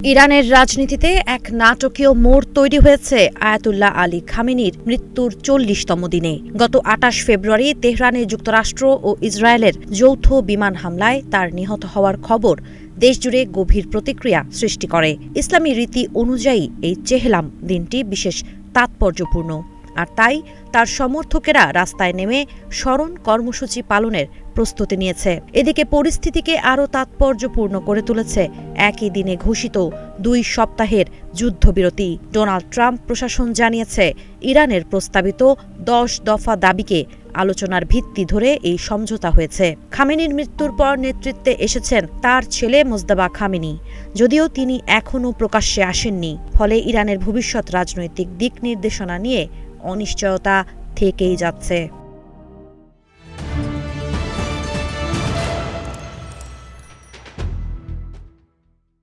ইরানের রাজনীতিতে এক নাটকীয় মোড় তৈরি হয়েছে আয়াতুল্লাহ আলী খামেনির মৃত্যুর ৪০তম দিনে। গত ২৮ ফেব্রুয়ারি তেহরানে যুক্তরাষ্ট্র ও ইসরায়েলের যৌথ বিমান হামলায় তার নিহত হওয়ার খবর দেশজুড়ে গভীর প্রতিক্রিয়া সৃষ্টি করে। ইসলামী রীতি অনুযায়ী এই চেহলাম দিনটি বিশেষ তাৎপর্যপূর্ণ, আর তাই তার সমর্থকেরা রাস্তায় নেমে স্মরণ কর্মসূচি পালনের প্রস্তুতি নিয়েছে। এদিকে পরিস্থিতিকে আরও তাৎপর্যপূর্ণ করে তুলেছে একই দিনে ঘোষিত ২ সপ্তাহের যুদ্ধবিরতি। ডোনাল্ড ট্রাম্প প্রশাসন জানিয়েছে, ইরানের প্রস্তাবিত ১০ দফা দাবিকে আলোচনার ভিত্তি ধরে এই সমঝোতা হয়েছে। খামেনির মৃত্যুর পর নেতৃত্বে এসেছেন তার ছেলে মোজদাবা খামেনি, যদিও তিনি এখনও প্রকাশ্যে আসেননি। ফলে ইরানের ভবিষ্যৎ রাজনৈতিক দিক নির্দেশনা নিয়ে অনিশ্চয়তা থেকেই যাচ্ছে।